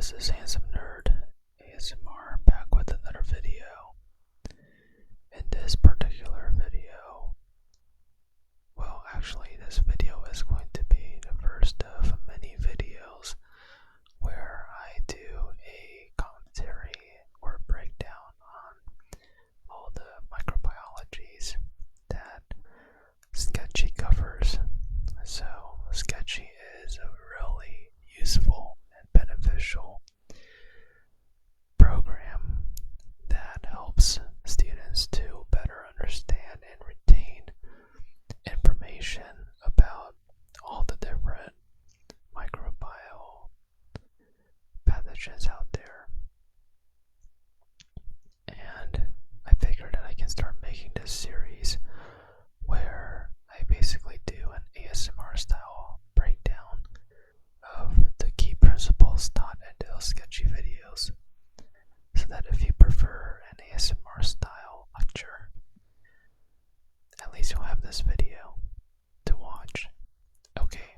this is Handsome Nerd ASMR back with another video. In this particular video, well actually this video is going to be the first of many videos where I do a commentary or breakdown on all the microbiologies that Sketchy covers. So Sketchy is a really useful and beneficial program that helps students to better understand and retain information about all the different microbial pathogens out there. And I figured that I can start making this series where I basically do an ASMR style breakdown of the key principles taught in those Sketchy videos, so that if you prefer an ASMR style lecture, at least you'll have this video to watch. Okay,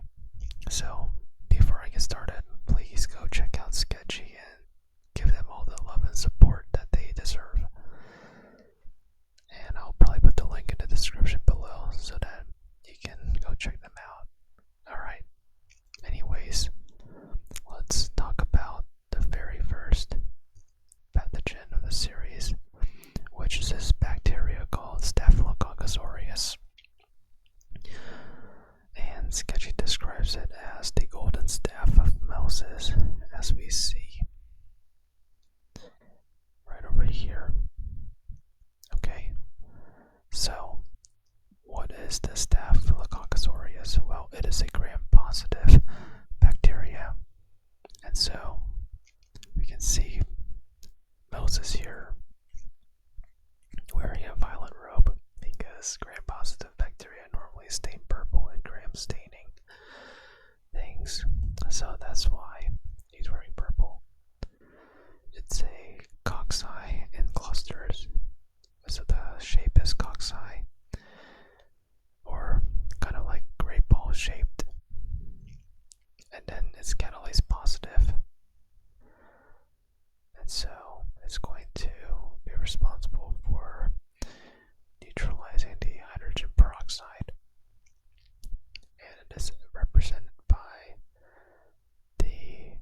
so before I get started, please go check out Sketchy and give them all the love and support that they deserve. And I'll probably put the link in the description below so that you can go check them out. Alright, anyways, let's talk about the very first pathogen of the series, which is this bacteria called Staphylococcus aureus. And Sketchy describes it as the golden staff of Moses, as we see right over here. Okay, so what is the Staphylococcus aureus? Well, it is a gram-positive bacteria, and so we can see Moses here wearing a violet robe because gram-positive bacteria normally stain purple in gram staining things, so that's why he's wearing purple. It's a cocci in clusters, so the shape is cocci, or kind of like great ball shaped, and then it's catalase positive, and so it's going to be responsible for neutralizing the hydrogen peroxide, and it is represented by the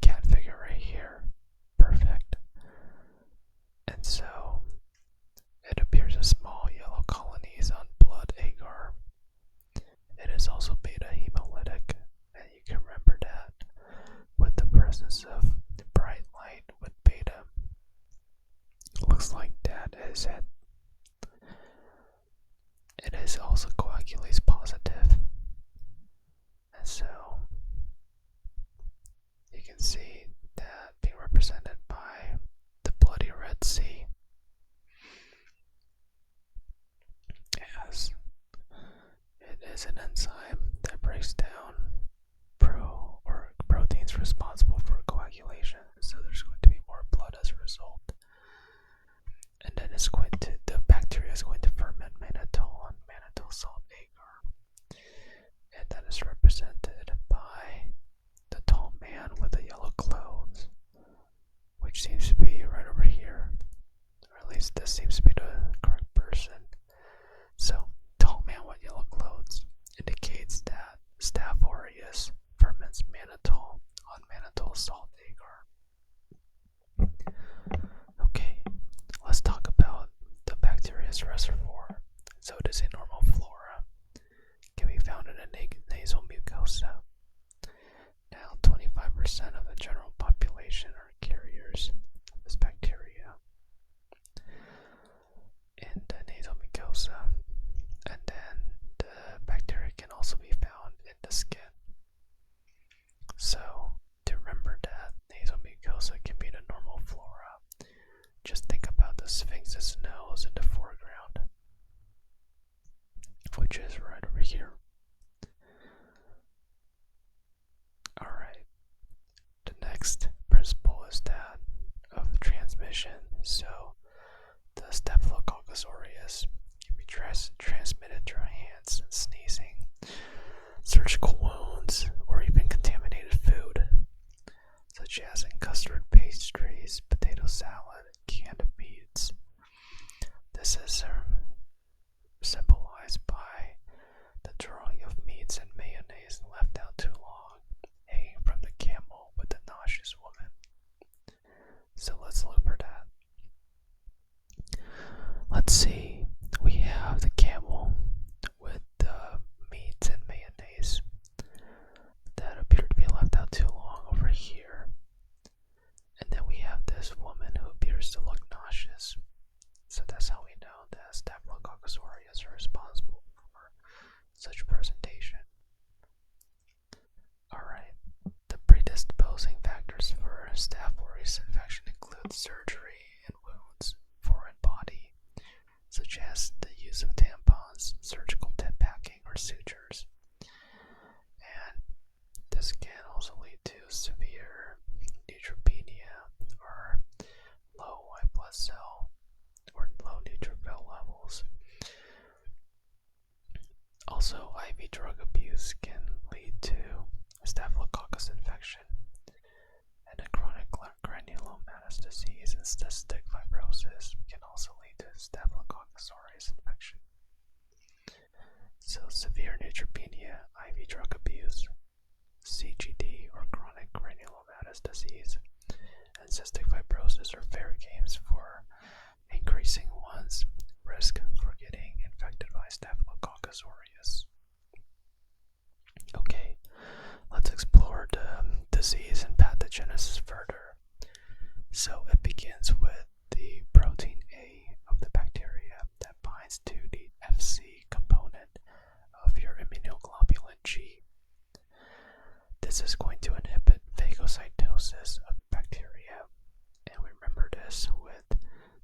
cat figure right here. Perfect. And so it appears as small yellow colonies on blood agar. It is also beta hemolytic, and you can remember that with the presence of bright light with beta. Looks like that is it. It is also coagulase positive, and so you can see that being represented by the bloody red sea, as it is an enzyme that breaks down proteins responsible for coagulation, so there's going to be more blood as a result. And then the bacteria is going to ferment mannitol on mannitol salt agar, and that is represented by the tall man with the yellow clothes, which seems to be right over here, or at least this seems to be the correct person. So, tall man with yellow clothes indicates that Staph aureus ferments mannitol on mannitol salt agar. Okay, let's talk about the bacteria's reservoir. So it is a normal flora, can be found in a nasal mucosa. Now 25% of the general population are carriers of this bacteria in the nasal mucosa. So let's look for that. Let's see. We have the camel with the meat and mayonnaise that appear to be left out too long over here. And then we have this woman who appears to look nauseous. So that's how we know that Staphylococcus aureus are responsible for such presentation. Alright, the predisposing factors for Staph aureus infection include surgery and wounds, foreign body, such as the use of tampons, surgical tip packing, or sutures. And this can also lead to severe neutropenia or low white blood cell or low neutrophil levels. Also, IV drug abuse can lead to Staphylococcus infection and a chronic granulomatous disease and cystic fibrosis can also lead to Staphylococcus aureus infection. So, severe neutropenia, IV drug abuse, CGD or chronic granulomatous disease, and cystic fibrosis are fair games for increasing one's risk for getting infected by Staphylococcus aureus. Okay, let's explore the disease and pathogenesis further. So it begins with the protein A of the bacteria that binds to the Fc component of your immunoglobulin G. This is going to inhibit phagocytosis of bacteria, and we remember this with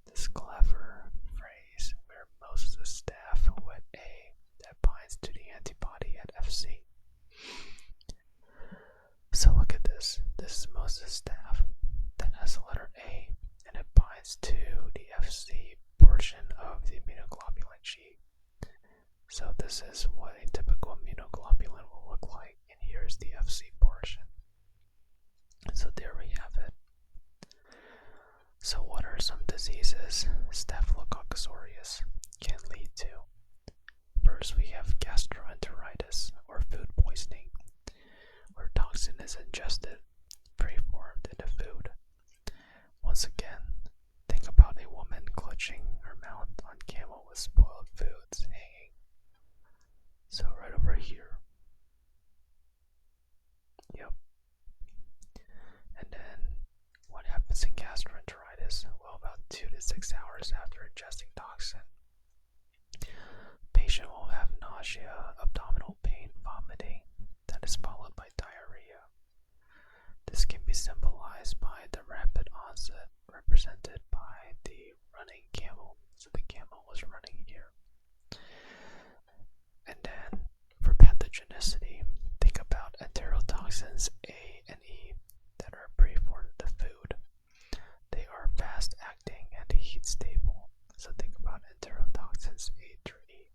this clever phrase where most of the staph with A that binds to the antibody at Fc. So look at this. This is most of the staph that has the letter A and it binds to the Fc portion of the immunoglobulin G. So this is what a typical immunoglobulin will look like, and here's the Fc portion. So there we have it. So what are some diseases Staphylococcus aureus can lead to? First, we have gastroenteritis or food poisoning, where toxin is ingested, preformed into food. Once again, think about a woman clutching her mouth on camel with spoiled foods hanging. So right over here. Yep. And then what happens in gastroenteritis? Well, about 2 to 6 hours after ingesting toxin, patient will have nausea, abdominal pain, vomiting, that is followed by diarrhea. This can be symbolized by the rapid onset represented by the running camel. So the camel was running here. And then for pathogenicity, think about enterotoxins A and E that are preformed in the food. They are fast acting and heat stable. So think about enterotoxins A through E.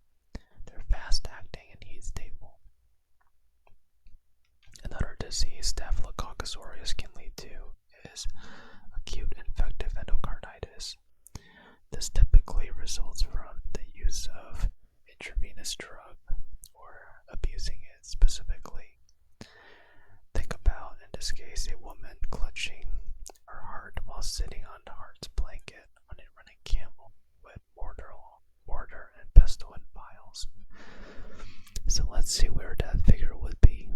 They're fast acting and heat stable. Another disease Staphylococcus aureus can lead to is acute infective endocarditis. This typically results from the use of intravenous drug or abusing it specifically. Think about, in this case, a woman clutching her heart while sitting on the heart's blanket on a running camel with mortar and pestle and vials. So let's see where that figure would be.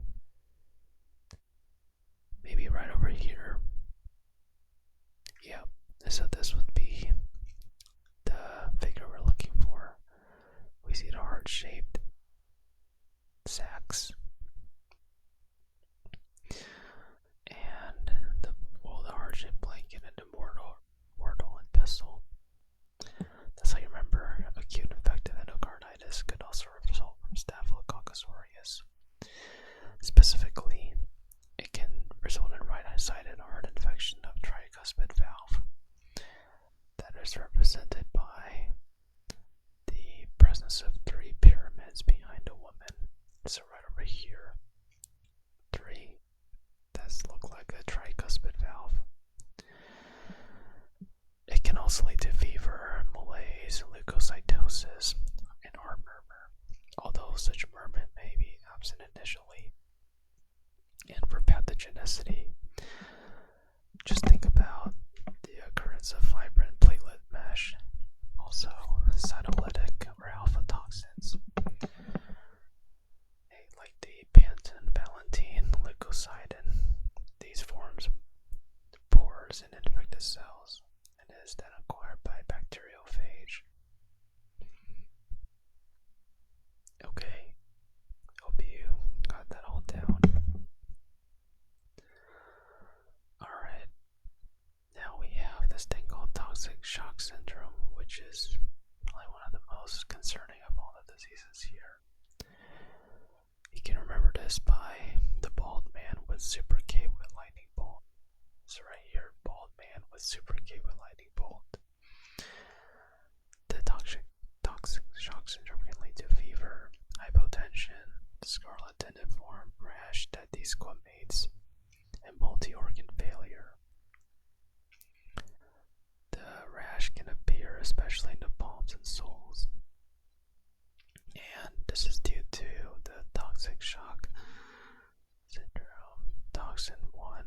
Maybe right over here. Yep, so this would be the figure we're looking for. We see the heart-shaped sacs and the heart-shaped blanket and the mortar and pestle. That's how you remember acute infective endocarditis could also result from Staphylococcus aureus. Specifically, it can result in right-sided heart infection of tricuspid valve. That is represented by the presence of 3 pyramids behind a woman. So right over here, 3 that look like a tricuspid valve. It can also lead to fever, malaise, leukocytosis, and heart murmur, although such murmur may be absent initially. And for pathogenicity, just think about the It's a fibrant platelet mesh. Also, cytolytic or alpha toxins, like the pantin, valentine, leukocidin. These forms pores in infected cells and is then acquired by bacteriophage. Okay, hope you got that all down. Alright, now we have this thing called toxic shock syndrome, which is probably one of the most concerning of all the diseases here. You can remember this by the bald man with super K with lightning bolt. So right here, bald man with super K with lightning bolt. The toxic shock syndrome can lead to fever, hypotension, scarlet teniform rash that desquamates, and multi-organ failure. The rash can appear especially in the palms and soles, and this is due to the toxic shock syndrome. Toxin 1,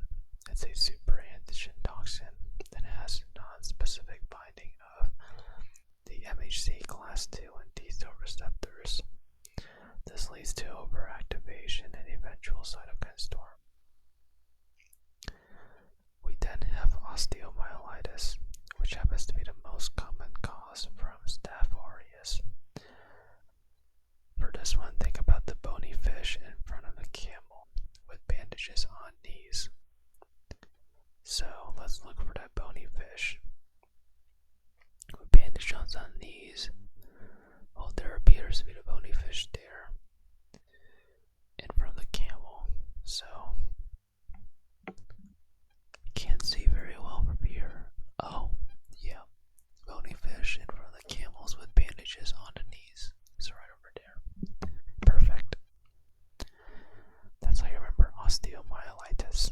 it's a superantigen toxin that has non-specific binding of the MHC class 2 and T-cell receptors. This leads to overactivation and eventual cytokine storm. We then have osteomyelitis, which happens to be the most common cause from Staph aureus. For this one, think about the bony fish in front of the camel with bandages on knees. So let's look for that bony fish with bandages on knees. Well, there appears to be the bony fish there in front of the camel. So can't see very well from here. Oh, yeah, bony fish in front of the camels with bandages on the knees. So right over there. Perfect. That's how you remember osteomyelitis.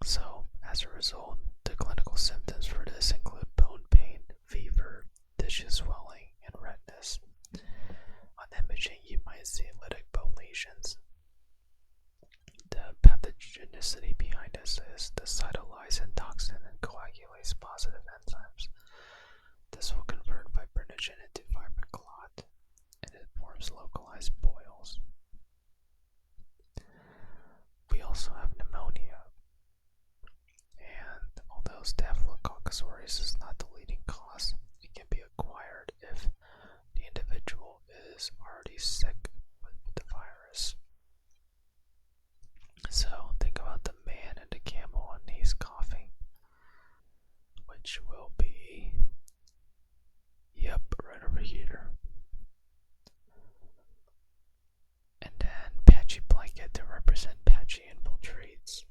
So, as a result, the clinical symptoms for this include bone pain, fever, tissue swelling, and redness. On imaging, you might see lytic bone lesions. The pathogenicity behind this is the cytolysin toxin and coagulase positive enzymes. This will convert fibrinogen into fibroclot, and it forms localized boils. We also have pneumonia, and although Staphylococcus aureus is not the leading cause, it can be acquired if the individual is already sick with the virus. So think about the man and the camel and he's coughing, which will be, yep, right over here. And then patchy blanket to represent patchy infiltrates.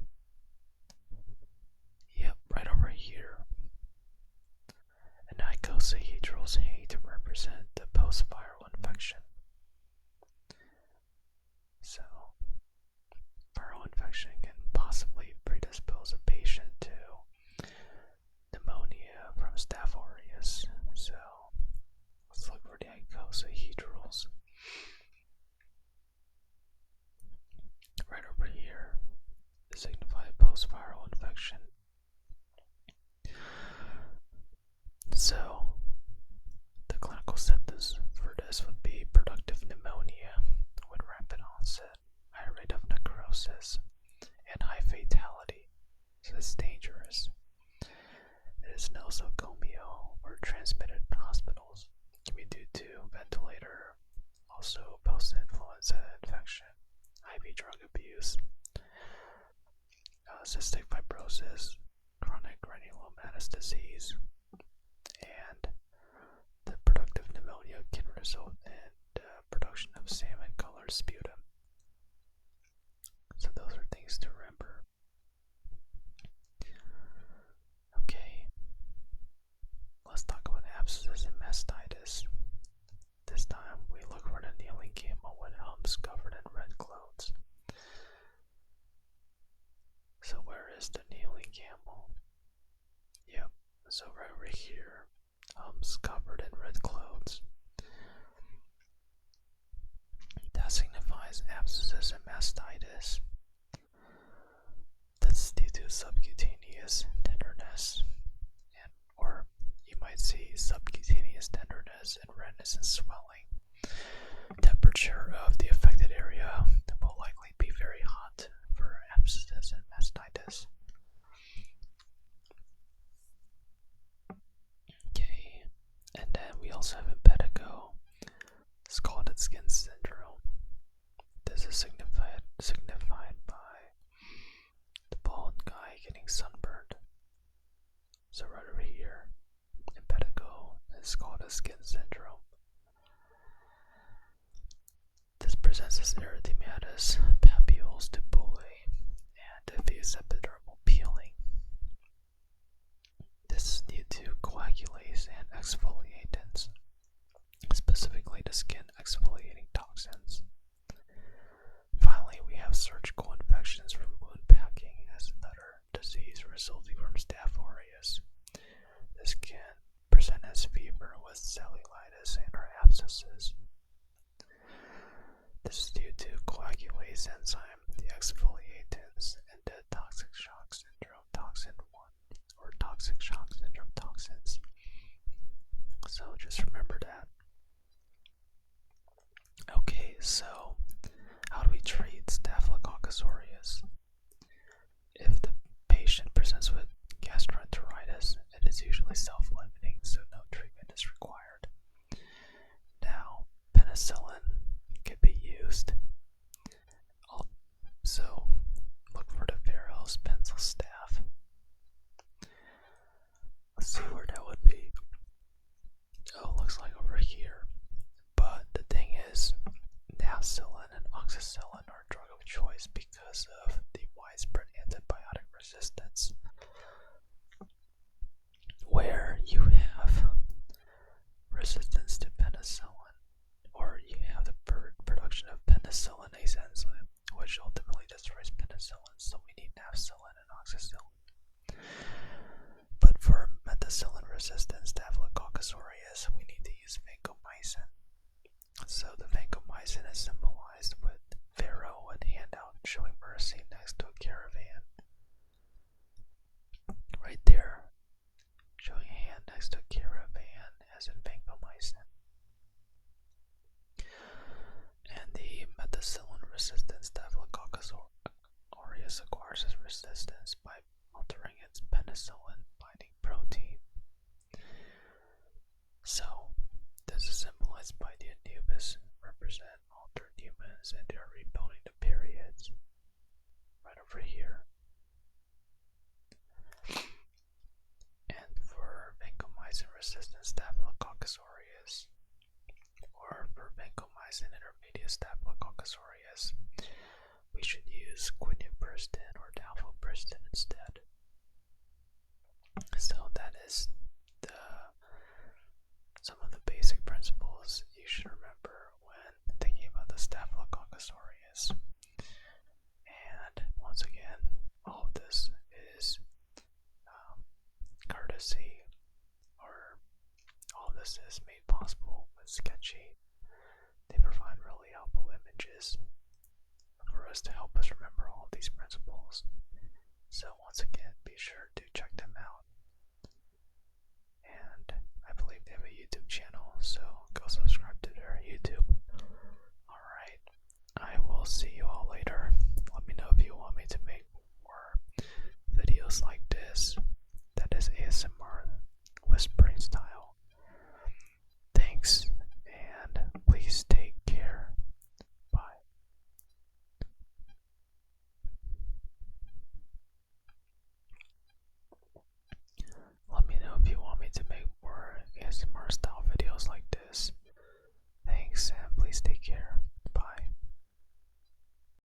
Yep, right over here. And icosahedrals hay to represent the post-viral infection. So, viral infection can possibly predispose a patient to pneumonia from Staph aureus. So, let's look for the icosahedrals. Right over here to signify post-viral infection. So, the clinical symptoms for this would be productive pneumonia with rapid onset, high rate of necrosis, and high fatality. So it's dangerous. It is nosocomial or transmitted in hospitals. It can be due to ventilator, also post-influenza infection, IV drug abuse, cystic fibrosis, chronic granulomatous disease, and the productive pneumonia can result in the production of salmon-colored sputum. So those are things to remember. Okay, let's talk about abscesses and mastitis. This time we look for the kneeling camel with humps covered in red clothes. So where is the kneeling camel? Yep, so right over here, humps covered in red clothes. That signifies abscesses and mastitis. That's due to subcutaneous tenderness. might see subcutaneous tenderness and redness and swelling. Temperature of the affected area will likely be very hot for abscesses and mastitis. Okay, and then we also have impetigo, scalded skin syndrome. This is signified by the bald guy getting sunburned. So right over here, impetigo is scalded skin syndrome. This presents as erythematous papules, stupuli, and diffuse epidermal peeling. This is due to coagulase and exfoliatants, specifically the skin exfoliating toxins. Finally, we have surgical infections from wound packing as another disease resulting from Staph aureus. This can present as fever with cellulitis and or abscesses. This is due to coagulase enzyme, the exfoliatants, and the toxic shock syndrome toxin 1 or toxic shock syndrome toxins. So just remember that. Okay, so how do we treat Staphylococcus aureus? If the patient presents with gastroenteritis, it is usually self-limiting, so no treatment is required. Now, penicillin can be used. So, look for the Pharaoh's pencil staff. Let's see where that would be. Oh, looks like over here. But the thing is, nafcillin and oxacillin are a drug of choice because of the widespread antibiotic resistance, where you have resistance to penicillin, or you have the production of penicillinase enzyme, which ultimately destroys penicillin, so we need nafcillin and oxacillin. But for methicillin-resistant Staphylococcus aureus, we need to use vancomycin. So the vancomycin is symbolized with Pharaoh and handout showing mercy next to a caravan. Right there, showing a hand next to a caravan as in vancomycin. And the methicillin-resistant Staphylococcus aureus acquires its resistance by altering its penicillin-binding protein. So, this is symbolized by the anubis, represent altered humans, and they are rebuilding the periods. Right over here. And for vancomycin-resistant Staphylococcus aureus, or for vancomycin intermediate Staphylococcus aureus, we should use quinupristin or dalfopristin instead. So that is some of the basic principles you should remember when thinking about the Staphylococcus aureus. And once again, all of this is courtesy, or all of this is made possible with Sketchy. They provide really helpful images for us to help us remember all of these principles. So once again, be sure to check them out. And I believe they have a YouTube channel